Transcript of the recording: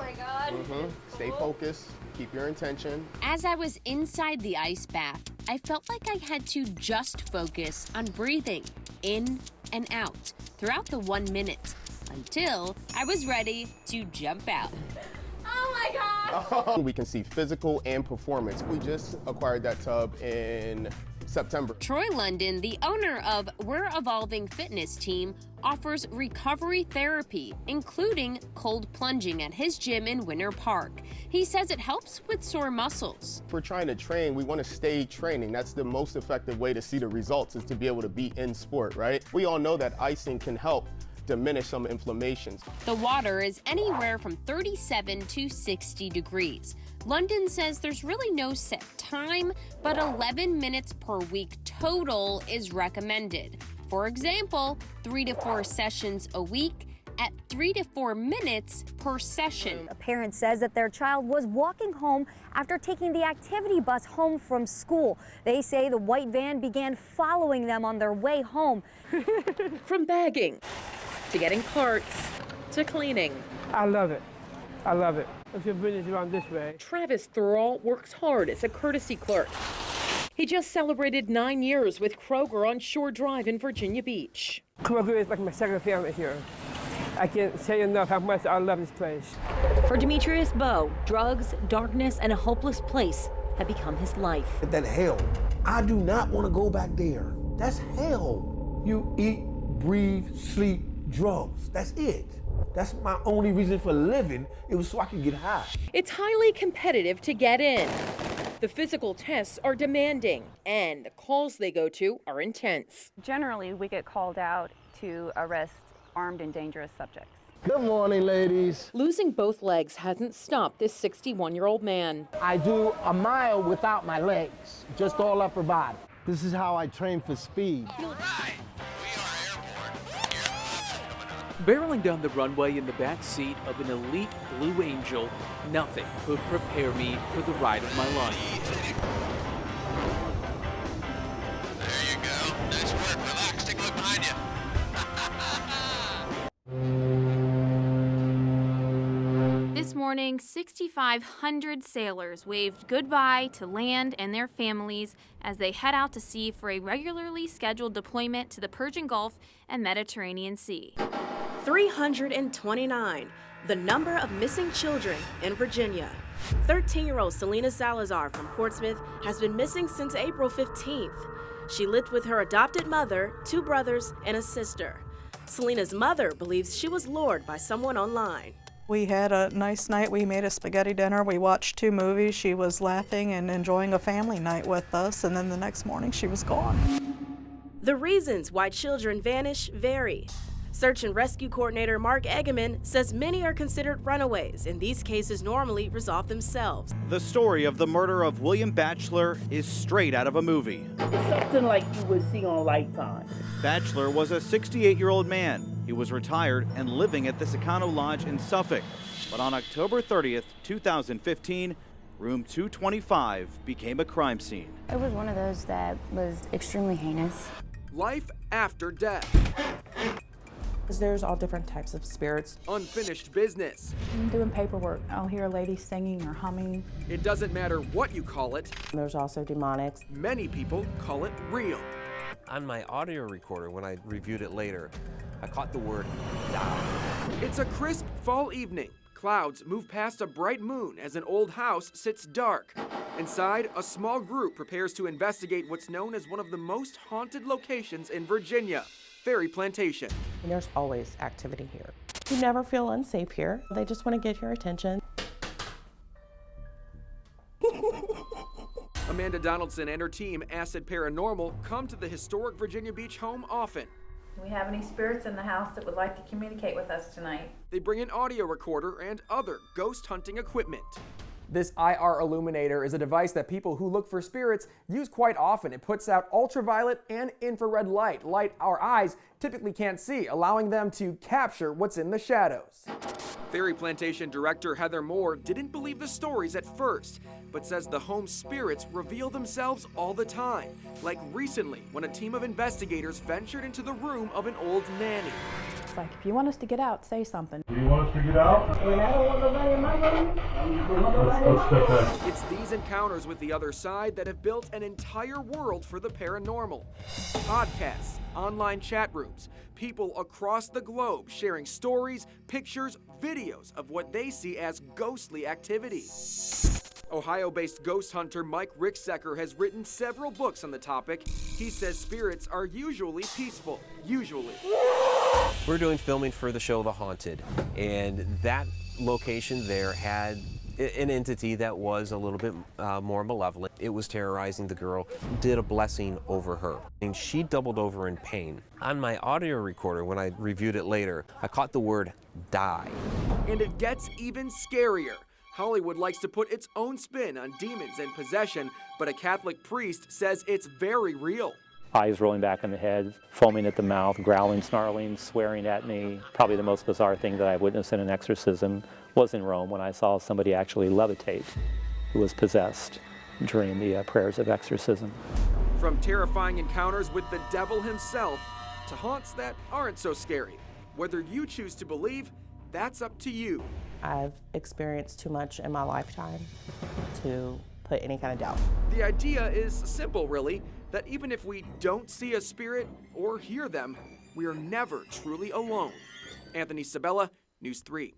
my God. Stay focused. Keep your intention. As I was inside the ice bath, I felt like I had to just focus on breathing in and out throughout the 1 minute until I was ready to jump out. Oh my God. We can see physical and performance. We just acquired that tub in September. Troy London, the owner of We're Evolving Fitness Team, offers recovery therapy, including cold plunging at his gym in Winter Park. He says it helps with sore muscles. If we're trying to train, we want to stay training. That's the most effective way to see the results, is to be able to be in sport, right? We all know that icing can help diminish some inflammations. The water is anywhere from 37 to 60 degrees. London says there's really no set time, but 11 minutes per week total is recommended. For example, 3 to 4 sessions a week at 3 to 4 minutes per session. A parent says that their child was walking home after taking the activity bus home from school. They say the white van began following them on their way home. From bagging to getting carts to cleaning. I love it. I love it. If your business around this way. Travis Thurl works hard as a courtesy clerk. He just celebrated 9 years with Kroger on Shore Drive in Virginia Beach. Kroger is like my second family here. I can't say enough how much I love this place. For Demetrius Bowe, drugs, darkness, and a hopeless place have become his life. That hell, I do not want to go back there. That's hell. You eat, breathe, sleep, drugs. That's it. That's my only reason for living. It was so I could get high. It's highly competitive to get in. The physical tests are demanding, and the calls they go to are intense. Generally, we get called out to arrest armed and dangerous subjects. Good morning, ladies. Losing both legs hasn't stopped this 61-year-old man. I do a mile without my legs, just all upper body. This is how I train for speed. All right. We are airborne. Barreling down the runway in the back seat of an elite Blue Angel, nothing could prepare me for the ride of my life. There you go. Nice work. Relax. Take a look behind you. This morning, 6,500 sailors waved goodbye to land and their families as they head out to sea for a regularly scheduled deployment to the Persian Gulf and Mediterranean Sea. 329, the number of missing children in Virginia. 13-year-old Selena Salazar from Portsmouth has been missing since April 15th. She lived with her adopted mother, 2 brothers, and a sister. Selena's mother believes she was lured by someone online. We had a nice night. We made a spaghetti dinner. We watched 2 movies. She was laughing and enjoying a family night with us, and then the next morning she was gone. The reasons why children vanish vary. Search and Rescue Coordinator Mark Eggeman says many are considered runaways, and these cases normally resolve themselves. The story of the murder of William Batchelor is straight out of a movie. It's something like you would see on Lifetime. Batchelor was a 68-year-old man. He was retired and living at the Secano Lodge in Suffolk. But on October 30th, 2015, room 225 became a crime scene. It was one of those that was extremely heinous. Life after death. There's all different types of spirits. Unfinished business. I'm doing paperwork. I'll hear a lady singing or humming. It doesn't matter what you call it. There's also demonics. Many people call it real. On my audio recorder, when I reviewed it later, I caught the word die. It's a crisp fall evening. Clouds move past a bright moon as an old house sits dark. Inside, a small group prepares to investigate what's known as one of the most haunted locations in Virginia, Ferry Plantation. And there's always activity here. You never feel unsafe here. They just want to get your attention. Amanda Donaldson and her team, Acid Paranormal, come to the historic Virginia Beach home often. Do we have any spirits in the house that would like to communicate with us tonight? They bring an audio recorder and other ghost hunting equipment. This IR illuminator is a device that people who look for spirits use quite often. It puts out ultraviolet and infrared light our eyes typically can't see, allowing them to capture what's in the shadows. Ferry Plantation director Heather Moore didn't believe the stories at first, but says the home's spirits reveal themselves all the time, like recently when a team of investigators ventured into the room of an old nanny. It's like, if you want us to get out, say something. Do you want us to get out? And I don't want nobody in my It's these encounters with the other side that have built an entire world for the paranormal. Podcasts, online chat rooms, people across the globe sharing stories, pictures, videos of what they see as ghostly activity. Ohio-based ghost hunter Mike Ricksecker has written several books on the topic. He says spirits are usually peaceful, usually. We're doing filming for the show The Haunted, and that location there had an entity that was a little bit more malevolent. It was terrorizing the girl, did a blessing over her, and she doubled over in pain. On my audio recorder, when I reviewed it later, I caught the word die. And it gets even scarier. Hollywood likes to put its own spin on demons and possession, but a Catholic priest says it's very real. Eyes rolling back in the head, foaming at the mouth, growling, snarling, swearing at me. Probably the most bizarre thing that I witnessed in an exorcism was in Rome when I saw somebody actually levitate who was possessed during the prayers of exorcism. From terrifying encounters with the devil himself to haunts that aren't so scary. Whether you choose to believe, that's up to you. I've experienced too much in my lifetime to put any kind of doubt. The idea is simple, really, that even if we don't see a spirit or hear them, we are never truly alone. Anthony Sabella, News 3.